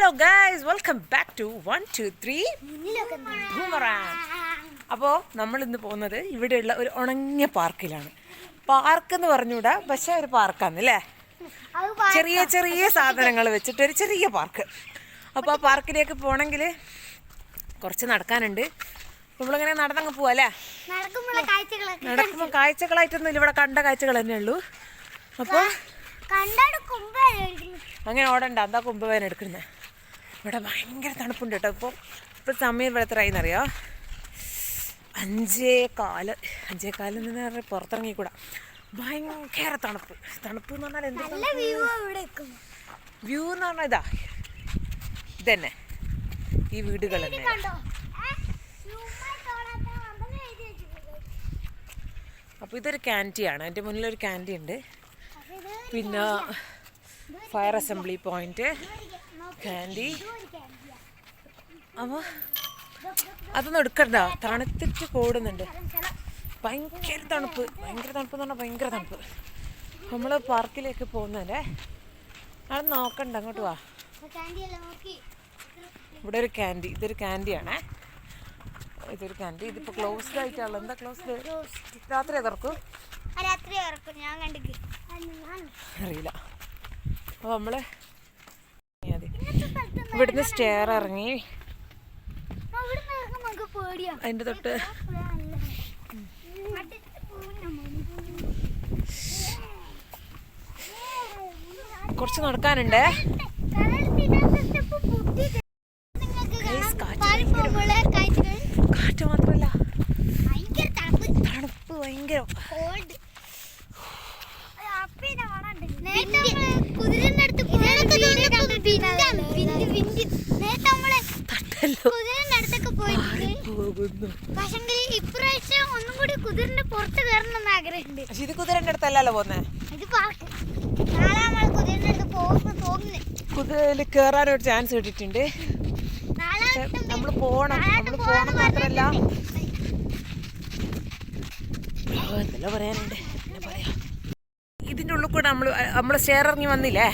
Hello guys, welcome back to 1 2 3 boomerang. അപ്പോൾ നമ്മൾ ഇന്ന് പോകുന്നത് ഇവിടെയുള്ള ഒരു ഉണങ്ങിയ പാർക്കിലാണ്. പാർക്ക് എന്ന് പറഞ്ഞുകൂടാ, പക്ഷേ ഒരു പാർക്കാണ്, ചെറിയ ചെറിയ സാധനങ്ങൾ വെച്ചിട്ടൊരു ചെറിയ പാർക്ക്. അപ്പോൾ ആ പാർക്കിലേക്ക് പോകണമെങ്കിൽ കുറച്ച് നടക്കാനുണ്ട്. നമ്മളിങ്ങനെ നടന്നങ്ങ് പോവാ അല്ലേ. നടക്കുമ്പോൾ കാഴ്ചകളായിട്ടൊന്നും ഇവിടെ കണ്ട കാഴ്ചകൾ തന്നെ ഉള്ളൂ. അപ്പോൾ അങ്ങനെ ഓടണ്ട, എന്താ കുംഭവേന എടുക്കുന്നത്. ഇവിടെ ഭയങ്കര തണുപ്പുണ്ട് കേട്ടോ. ഇപ്പോൾ സമയം ഇവിടെ എത്രയായിന്നറിയോ? 5:15. 5:15 എന്ന് പറഞ്ഞാൽ പുറത്തിറങ്ങിക്കൂടാ. ഭയങ്കര തണുപ്പ്. തണുപ്പ് എന്ന് പറഞ്ഞാൽ എന്ത് വ്യൂ എന്ന് പറഞ്ഞാൽ ഇതന്നെ, ഈ വീടുകൾ തന്നെ. അപ്പോൾ ഇതൊരു ക്യാൻറ്റീനാണ്. എൻ്റെ മുന്നിലൊരു ക്യാൻറ്റീൻ ഉണ്ട്. പിന്നെ ഫയർ അസംബ്ലി പോയിന്റ്, ക്യാൻഡി. അപ്പോൾ അതൊന്നും എടുക്കണ്ട, തണുത്തിട്ട് കൂടുന്നുണ്ട്. ഭയങ്കര തണുപ്പ് എന്ന് പറഞ്ഞാൽ ഭയങ്കര തണുപ്പ്. നമ്മൾ പാർക്കിലേക്ക് പോകുന്നതല്ലേ, അത് നോക്കണ്ട, അങ്ങോട്ട് വാ. ഇവിടെ ഒരു ക്യാൻഡി, ഇതൊരു ക്യാൻഡിയാണേ. ഇതൊരു ക്യാൻഡി. ഇതിപ്പോൾ ക്ലോസ്ഡ് ആയിട്ടുള്ള. എന്താ ക്ലോസ്ഡ്? രാത്രി തുറക്കും, ഞാൻ അറിയില്ല. അപ്പോൾ നമ്മൾ ഇവിടുന്ന് സ്റ്റെയർ ഇറങ്ങി അതിൻ്റെ തൊട്ട് കുറച്ച് നടക്കാനുണ്ട്. കാറ്റ് മാത്രല്ല, തണുപ്പ് ഭയങ്കര. ഇത് കുതിരന്റെ അടുത്തല്ലല്ലോ പോന്നെ. കുതിരയിൽ കേറാനൊരു ചാൻസ് കിട്ടിയിട്ടുണ്ട്. നമ്മൾ പോണം മാത്രല്ല, എന്തെല്ലാം പറയാനുണ്ട്, എന്നാ പറയാ. ഇതിൻ്റെ ഉള്ളിൽ കൂടെ നമ്മൾ സ്റ്റെയർ ഇറങ്ങി വന്നില്ലേ,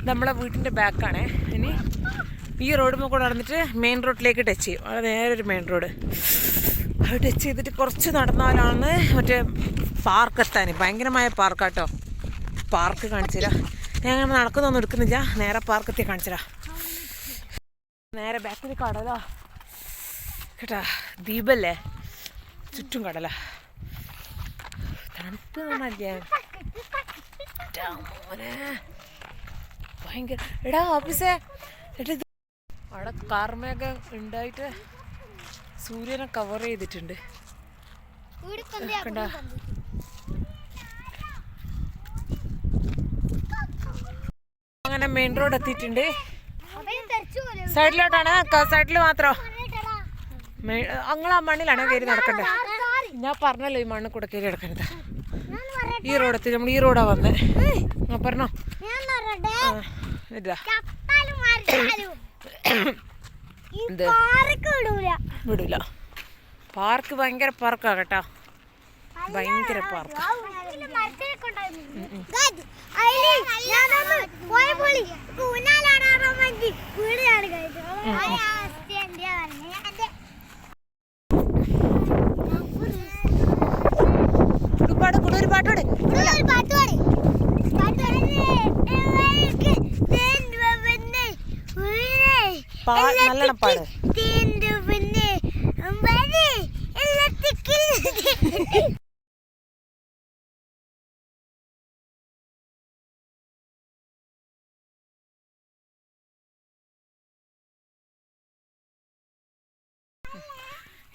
നമ്മളെ വീട്ടിൻ്റെ ബാക്കാണേ. ഇനി ഈ റോഡിൽ കൂടെ നടന്നിട്ട് മെയിൻ റോഡിലേക്ക് ടച്ച് ചെയ്യും. അത് നേരെ ഒരു മെയിൻ റോഡ്. അത് ടച്ച് ചെയ്തിട്ട് കുറച്ച് നടന്നാലാണ് മറ്റേ പാർക്ക് എത്താൻ. ഭയങ്കരമായ പാർക്കാട്ടോ. പാർക്ക് കാണിച്ചു തരാം. ഞാൻ അങ്ങനെ നടക്കുന്നൊന്നും എടുക്കുന്നില്ല, നേരെ പാർക്കെത്തി കാണിച്ചു തരാം. നേരെ ബാക്കിൽ കടലാ കേട്ടാ, ദ്വീപല്ലേ, ചുറ്റും കടല. തണുപ്പ് പറഞ്ഞല്ലേ ഭയങ്കര. എടാ ഓഫീസേ, അവിടെ കാർമേഘം ഉണ്ടായിട്ട് സൂര്യനെ കവർ ചെയ്തിട്ടുണ്ട്. അങ്ങനെ മെയിൻ റോഡ് എത്തിയിട്ടുണ്ട്. സൈഡിലോട്ടാണ്, സൈഡിൽ മാത്രം. ആ മണ്ണിലാണ് കയറി നടക്കണ്ടേ. ഞാൻ പറഞ്ഞല്ലോ ഈ മണ്ണിൽ കൂടെ കയറി നടക്കരുത്. ഈ റോഡെത്തി, നമ്മൾ ഈ റോഡാ വന്നേ. ഞാൻ പറഞ്ഞോ വിടൂല. പാർക്ക് ഭയങ്കര പാർക്കാ കേട്ടോ, ഭയങ്കര പാർക്ക്. ഒരു പാട്ടോടെ നല്ലോണം പാട്.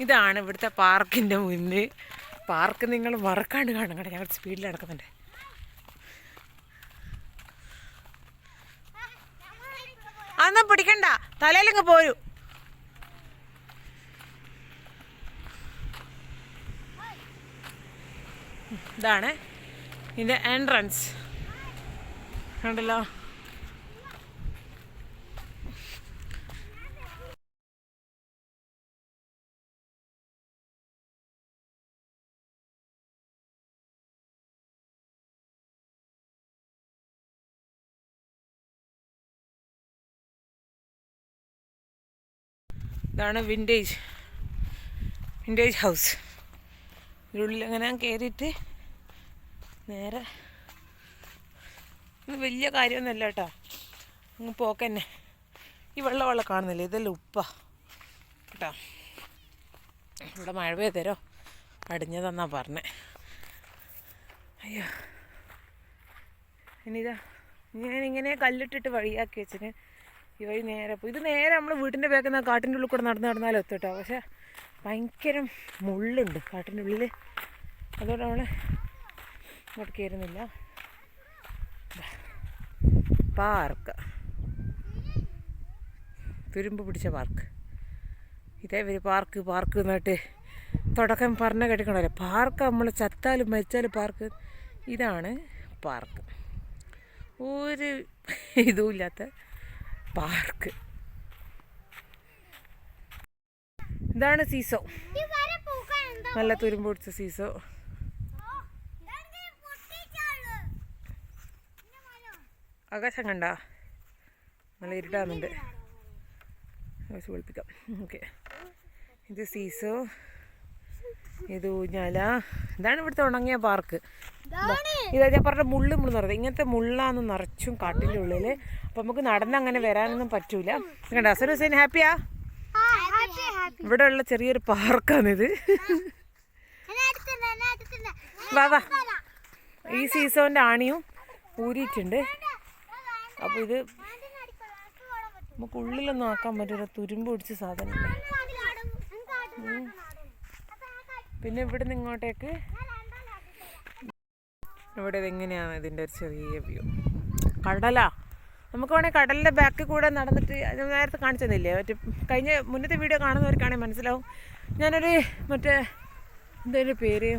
ഇതാണ് ഇവിടുത്തെ പാർക്കിൻ്റെ മുന്നിൽ. പാർക്ക് നിങ്ങൾ മറക്കാണ്ട് കാണും കേട്ടോ. ഞങ്ങൾ സ്പീഡിൽ നടക്കുന്നുണ്ട്. അതൊന്നും പിടിക്കണ്ട, തലയിലങ്ങ് പോരൂ. ഇതാണ് ഇതിൻ്റെ എൻട്രൻസ്, കണ്ടല്ലോ. ഇതാണ് വിൻറ്റേജ് ഹൗസ്. ഇതിനുള്ളിൽ അങ്ങനെ കയറിയിട്ട് നേരെ ഇത് വലിയ കാര്യമൊന്നുമല്ല കേട്ടോ, അങ്ങ് പോക്കന്നെ. ഈ വെള്ളം കാണുന്നില്ലേ, ഇതെല്ലാം ഉപ്പാ കേട്ടോ. ഇവിടെ മഴ പെയ്തരോ അടിഞ്ഞതെന്നാ പറഞ്ഞേ. അയ്യോ, ഇനിതാ ഞാനിങ്ങനെ കല്ലിട്ടിട്ട് വഴിയാക്കി വെച്ചിന്. ഈ വഴി നേരെ പോയി. ഇത് നേരെ നമ്മൾ വീട്ടിൻ്റെ ബാക്കിൽ നിന്ന് കാട്ടിൻ്റെ ഉള്ളിൽ കൂടെ നടന്നാലും എത്തും. പക്ഷെ ഭയങ്കര മുള്ളുണ്ട് കാട്ടിൻ്റെ ഉള്ളിൽ, അതുകൊണ്ട് നമ്മൾ ഇങ്ങോട്ട് കയറുന്നില്ല. പാർക്ക്, തുരുമ്പ് പിടിച്ച പാർക്ക്. ഇതേ പാർക്ക് എന്നിട്ട് തുടക്കം പറഞ്ഞ കേട്ടിക്കണല്ലോ, പാർക്ക് നമ്മൾ ചത്താലും മരിച്ചാലും പാർക്ക്. ഇതാണ് പാർക്ക്, ഒരു ഇതുമില്ലാത്ത പാർക്ക്. ഇതാണ് സീസോ, നല്ല തുരുമ്പ് പിടിച്ച സീസോ. ആകാശം കണ്ട നല്ല ഇരുട്ടാകുന്നുണ്ട്, ആകാശം വെളുപ്പിക്കാം. ഓക്കെ, ഇത് സീസോ, ഇത് ഊഞ്ഞാല. ഇതാണ് ഇവിടുത്തെ ഉണങ്ങിയ പാർക്ക്. ഇതാ ഞാൻ പറഞ്ഞ മുള്ള് പറയുന്നത്, ഇങ്ങനത്തെ മുള്ളാന്ന് നിറച്ചും കാട്ടിൻ്റെ ഉള്ളിൽ. അപ്പം നമുക്ക് നടന്നങ്ങനെ വരാനൊന്നും പറ്റൂല. കണ്ട അസർ ഹുസൈൻ ഹാപ്പിയാ? ഇവിടെ ഉള്ള ചെറിയൊരു പാർക്കാണിത്. വാ വാ, ഈ സീസോൻ്റെ ആണിയും ഊരിയിട്ടുണ്ട്. അപ്പോൾ ഇത് നമുക്ക് ഉള്ളിലൊന്നും ആക്കാൻ പറ്റില്ല, തുരുമ്പ് പിടിച്ച സാധനം. പിന്നെ ഇവിടെ നിന്ന് ഇങ്ങോട്ടേക്ക് ഇവിടെ ഇതെങ്ങനെയാണ് ഇതിൻ്റെ ഒരു ചെറിയ വ്യൂ. കടലാ, നമുക്ക് വേണമെങ്കിൽ കടലിൻ്റെ ബാക്കിൽ കൂടെ നടന്നിട്ട് നേരത്തെ കാണിച്ചു തന്നില്ലേ, മറ്റേ മുന്നത്തെ വീഡിയോ കാണുന്നവർക്കാണെങ്കിൽ മനസ്സിലാവും. ഞാനൊരു മറ്റേ എന്തൊരു പേര്,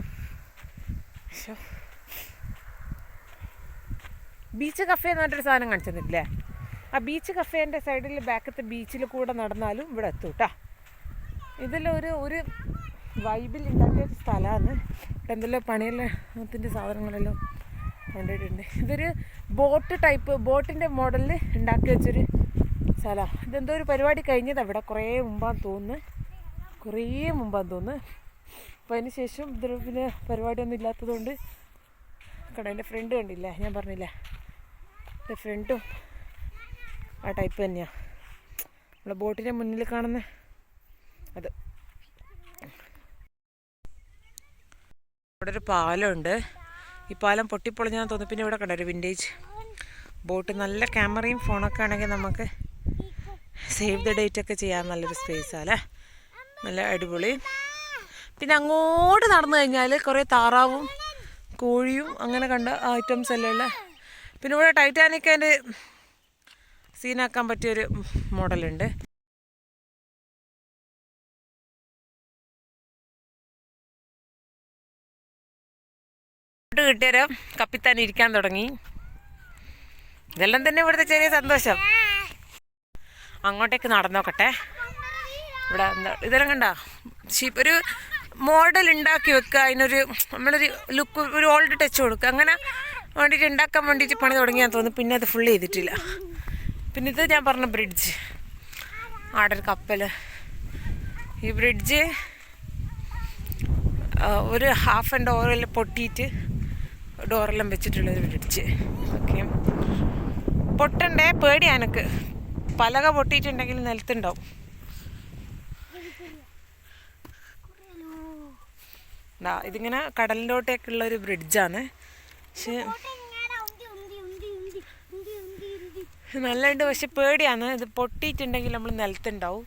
ബീച്ച് കഫേ എന്ന് പറഞ്ഞൊരു സാധനം കാണിച്ചു തന്നിട്ടില്ലേ, ആ ബീച്ച് കഫേൻ്റെ സൈഡിൽ ബാക്കത്തെ ബീച്ചിൽ കൂടെ നടന്നാലും ഇവിടെ എത്തും കേട്ടോ. ഇതിലൊരു വൈബിൽ ഉണ്ടാക്കിയ സ്ഥലമാണ്. എന്തെല്ലാം പണിയെല്ലാത്തിൻ്റെ സാധനങ്ങളെല്ലാം കണ്ടിട്ടുണ്ട്. ഇതൊരു ബോട്ടിൻ്റെ മോഡലിൽ ഉണ്ടാക്കി വെച്ചൊരു സ്ഥലമാണ്. ഇതെന്തോ ഒരു പരിപാടി കഴിഞ്ഞത് അവിടെ കുറേ മുമ്പാന്ന് തോന്നുന്നു. അപ്പോൾ അതിന് ശേഷം ഇതിൽ പിന്നെ പരിപാടിയൊന്നും ഇല്ലാത്തതുകൊണ്ട് എൻ്റെ ഫ്രണ്ട് കണ്ടില്ല, ഞാൻ പറഞ്ഞില്ല, എൻ്റെ ഫ്രണ്ടും ആ ടൈപ്പ് തന്നെയാണ്. നമ്മളെ ബോട്ടിൻ്റെ മുന്നിൽ കാണുന്ന അത്. ഇവിടെ ഒരു പാലമുണ്ട്. ഈ പാലം പൊട്ടിപ്പൊളിഞ്ഞാന്ന് തോന്നുന്നു. പിന്നെ ഇവിടെ കണ്ട ഒരു വിൻറ്റേജ് ബോട്ട്. നല്ല ക്യാമറയും ഫോണൊക്കെ ആണെങ്കിൽ നമുക്ക് സേവ് ദ ഡേറ്റ് ഒക്കെ ചെയ്യാൻ നല്ലൊരു സ്പേസാല്ലേ, നല്ല അടിപൊളി. പിന്നെ അങ്ങോട്ട് നടന്നു കഴിഞ്ഞാൽ കുറേ താറാവും കോഴിയും അങ്ങനെ കണ്ട ഐറ്റംസ് എല്ലാം ഉള്ള. പിന്നെ ഇവിടെ ടൈറ്റാനിക് അതിൻ്റെ സീനാക്കാൻ പറ്റിയൊരു മോഡലുണ്ട്. കിട്ടിയാലും കപ്പിത്താൻ ഇരിക്കാൻ തുടങ്ങി. ഇതെല്ലാം തന്നെ ഇവിടുത്തെ ചെറിയ സന്തോഷം. അങ്ങോട്ടേക്ക് നടന്നോക്കട്ടെ. ഇവിടെ എന്താ ഇതെല്ലാം കണ്ട ഒരു മോഡൽ ഉണ്ടാക്കി വെക്കുക, അതിനൊരു നമ്മളൊരു ലുക്ക്, ഒരു ഓൾഡ് ടച്ച് കൊടുക്കുക, അങ്ങനെ വേണ്ടിയിട്ട് ഉണ്ടാക്കാൻ വേണ്ടിയിട്ട് പണി തുടങ്ങിയാൽ തോന്നുന്നു. പിന്നെ അത് ഫുൾ ചെയ്തിട്ടില്ല. പിന്നെ ഇത് ഞാൻ പറഞ്ഞ ബ്രിഡ്ജ്, ആടെ ഒരു കപ്പൽ. ഈ ബ്രിഡ്ജ് ഒരു ഹാഫ് ആൻഡ് ഡോറെല്ലാം പൊട്ടിയിട്ട് ഡോറെല്ലാം വെച്ചിട്ടുള്ളൊരു ബ്രിഡ്ജ്. ഓക്കെ, പൊട്ടണ്ടേ, പേടിയാ എനിക്ക്. പലക പൊട്ടിയിട്ടുണ്ടെങ്കിൽ നിലത്തുണ്ടാവും. ഇതിങ്ങനെ കടലിലോട്ടേക്കുള്ള ഒരു ബ്രിഡ്ജാണ്. പക്ഷെ നല്ലുണ്ട്, പക്ഷെ പേടിയാണ്. ഇത് പൊട്ടിയിട്ടുണ്ടെങ്കിൽ നമ്മൾ നിലത്തുണ്ടാവും.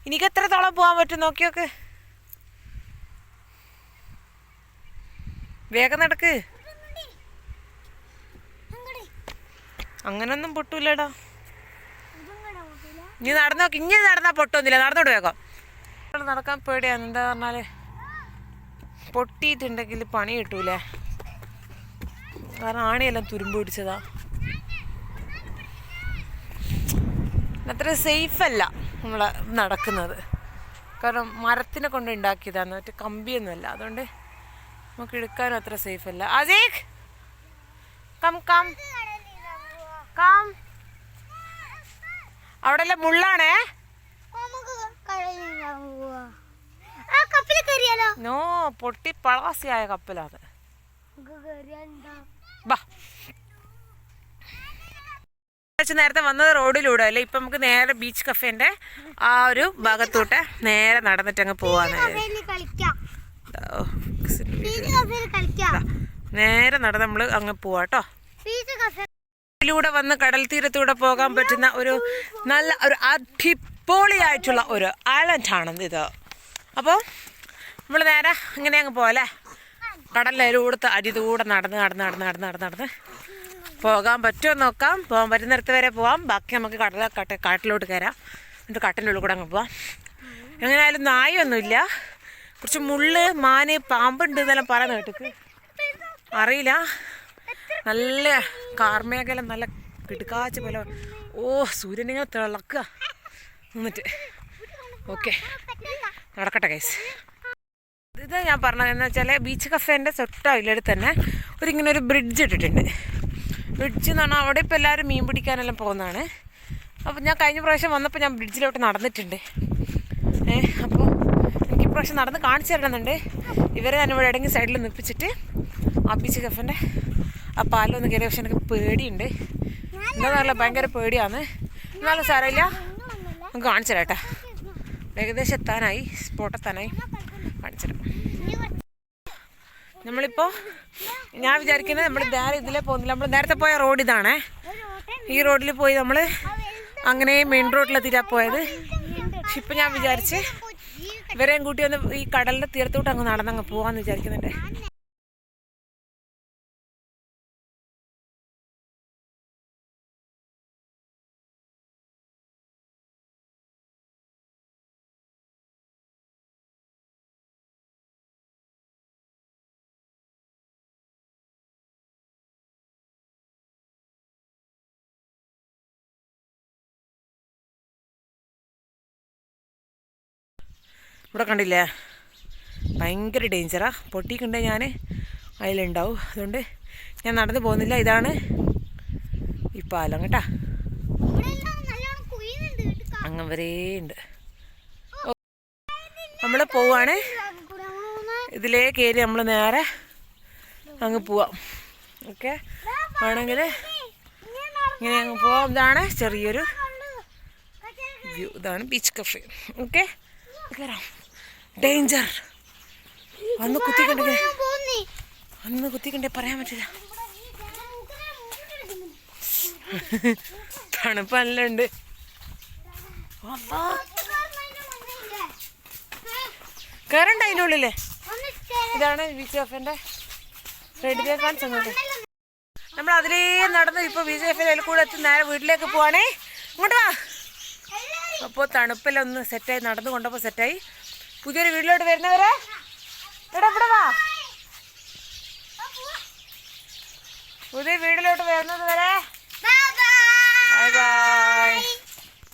എനിക്ക് എത്രത്തോളം പോകാൻ പറ്റും നോക്കിയൊക്കെ. വേഗം നടക്ക്, അങ്ങനൊന്നും പൊട്ടൂലടാ. നീ നടന്നു നോക്കി, ഇങ്ങനെ നടന്നാൽ പൊട്ടൊന്നുമില്ല. നടന്നോട്ട് വേഗം. നടക്കാൻ പേടിയാണ്. എന്താ പറഞ്ഞാൽ പൊട്ടിയിട്ടുണ്ടെങ്കിൽ പണി കിട്ടൂലേ, കാരണം ആണിയെല്ലാം തുരുമ്പ് പിടിച്ചതാ. അത്ര സേഫല്ല നമ്മൾ നടക്കുന്നത്, കാരണം മരത്തിനെ കൊണ്ട് ഉണ്ടാക്കിയതാണ്, മറ്റേ കമ്പിയൊന്നുമല്ല. അതുകൊണ്ട് നമുക്ക് എടുക്കാനും അത്ര സേഫല്ല. അസീഖ് കം കം കം, അവിടെ എല്ലാം മുള്ളാണേ. നോ, പൊട്ടി പളാസിയായ കപ്പലാണ്. ബാ, നേരത്തെ വന്നത് റോഡിലൂടെ അല്ലേ, ഇപ്പൊ നമുക്ക് നേരെ ബീച്ച് കഫേന്റെ ആ ഒരു ഭാഗത്തോട്ട് നേരെ നടന്നിട്ട് അങ്ങ് പോവാന്ന്. നേരെ നടന്ന് നമ്മള് അങ്ങ് പോവാട്ടോ. ഇതിലൂടെ വന്ന് കടൽ തീരത്തൂടെ പോകാൻ പറ്റുന്ന ഒരു നല്ല ഒരു അടിപൊളിയായിട്ടുള്ള ഒരു ഐലൻഡ് ആണ് ഇത്. അപ്പോൾ നമ്മൾ നേരെ ഇങ്ങനെ അങ്ങ് പോകല്ലേ, കടലിലൂടെ അരിതൂടെ നടന്ന് നടന്ന് നടന്ന് നടന്ന് നടന്ന് നടന്ന് പോകാൻ പറ്റുമോ നോക്കാം. പോകാൻ പറ്റുന്നിടത്ത് വരെ പോവാം. ബാക്കി നമുക്ക് കാട്ടിലോട്ട് കയറാം. എന്നിട്ട് കാട്ടിൻ്റെ ഉള്ളിൽ കൂടെ അങ്ങ് പോവാം. എങ്ങനെയായാലും നായൊന്നുമില്ല. കുറച്ച് മുള്ള്, മാന്, പാമ്പുണ്ട് എന്നെല്ലാം പറയുന്ന കേട്ടിക്ക് അറിയില്ല. നല്ല കാർമേഖല, നല്ല കിടുക്കാച്ച പോലെ. ഓ, സൂര്യനിങ്ങനെ തിളക്കുക എന്നിട്ട്. ഓക്കെ, നടക്കട്ടെ ഗൈസ്. ഇത് ഞാൻ പറഞ്ഞത് എന്ന് വെച്ചാൽ ബീച്ച് കഫേൻ്റെ തൊട്ടയിലടുത്ത് തന്നെ ഇങ്ങനെ ഒരു ബ്രിഡ്ജ് ഇട്ടിട്ടുണ്ട്. ബ്രിഡ്ജ് എന്ന് പറഞ്ഞാൽ അവിടെ ഇപ്പോൾ എല്ലാവരും മീൻ പിടിക്കാനെല്ലാം പോകുന്നതാണ്. അപ്പോൾ ഞാൻ കഴിഞ്ഞ പ്രാവശ്യം വന്നപ്പോൾ ഞാൻ ബ്രിഡ്ജിലോട്ട് നടന്നിട്ടുണ്ട്. അപ്പോൾ എനിക്ക് ഇപ്രാവശ്യം നടന്ന് കാണിച്ചു തരണമെന്നുണ്ട്. ഇവരെ ഞാൻ ഇവിടെ എവിടെയെങ്കിലും സൈഡിൽ നിൽപ്പിച്ചിട്ട് ആ ബീച്ച് കഫേൻ്റെ ആ പാലൊന്ന് കയറിയ. പക്ഷെ എനിക്ക് പേടിയുണ്ട്. എന്താണെന്നറിയില്ല, ഭയങ്കര പേടിയാണ്. എന്നാലും സാരമില്ല, നമുക്ക് കാണിച്ചു തരാം കേട്ടോ. ഏകദേശം എത്താനായി, സ്പോട്ടെത്താനായി. കാണിച്ചിടാം. നമ്മളിപ്പോൾ ഞാൻ വിചാരിക്കുന്നത് നമ്മൾ നേരെ ഇതിലേ പോകുന്നില്ല. നമ്മൾ നേരത്തെ പോയ റോഡ് ഇതാണേ. ഈ റോഡിൽ പോയി നമ്മൾ അങ്ങനെ മെയിൻ റോഡിലെത്തിയിട്ടാണ് പോയത്. പക്ഷെ ഇപ്പം ഞാൻ വിചാരിച്ച് ഇവരെയും കൂട്ടി ഒന്ന് ഈ കടലിൻ്റെ തീരത്തോട്ട് അങ്ങ് നടന്നങ്ങ് പോകാമെന്ന് വിചാരിക്കുന്നുണ്ട്. ഇവിടെ കണ്ടില്ലേ, ഭയങ്കര ഡേഞ്ചറാണ്. പൊട്ടിക്കണ്ടേ ഞാൻ അതിലുണ്ടാവും. അതുകൊണ്ട് ഞാൻ നടന്നു പോകുന്നില്ല. ഇതാണ് ഈ പാലം കേട്ടാ, അങ്ങ് വരേ ഉണ്ട്. നമ്മൾ പോവാണ്. ഇതിലേ കയറി നമ്മൾ നേരെ അങ്ങ് പോവാം. ഓക്കെ, ആണെങ്കിൽ ഇങ്ങനെ അങ്ങ് പോവാം. ഇതാണ് ചെറിയൊരു വ്യൂ. ഇതാണ് ബീച്ച് കഫേ. ഓക്കെ, കയറാം. ഡേഞ്ചർ. അന്ന് കുത്തിക്കണ്ടേ പറയാൻ പറ്റില്ല. തണുപ്പ് നല്ല ഉണ്ട്. കയറണ്ട അതിൻ്റെ ഉള്ളിലേ. ഇതാണ് ബീച്ച് കഫേൻ്റെ സൈഡിലേക്ക് കാണിച്ചത്. നമ്മൾ അതിലേ നടന്ന് ഇപ്പോൾ ബീച്ച് കഫേയിൽ കൂടെ എത്തി നേരെ വീട്ടിലേക്ക് പോവാണേ. ഇങ്ങോട്ട് വാ. അപ്പോൾ തണുപ്പെല്ലാം ഒന്ന് സെറ്റായി, നടന്നു കൊണ്ടപ്പോൾ സെറ്റായി. പുതിയൊരു വീട്ടിലോട്ട് വരുന്നവരെ ഇവിടെ വാ.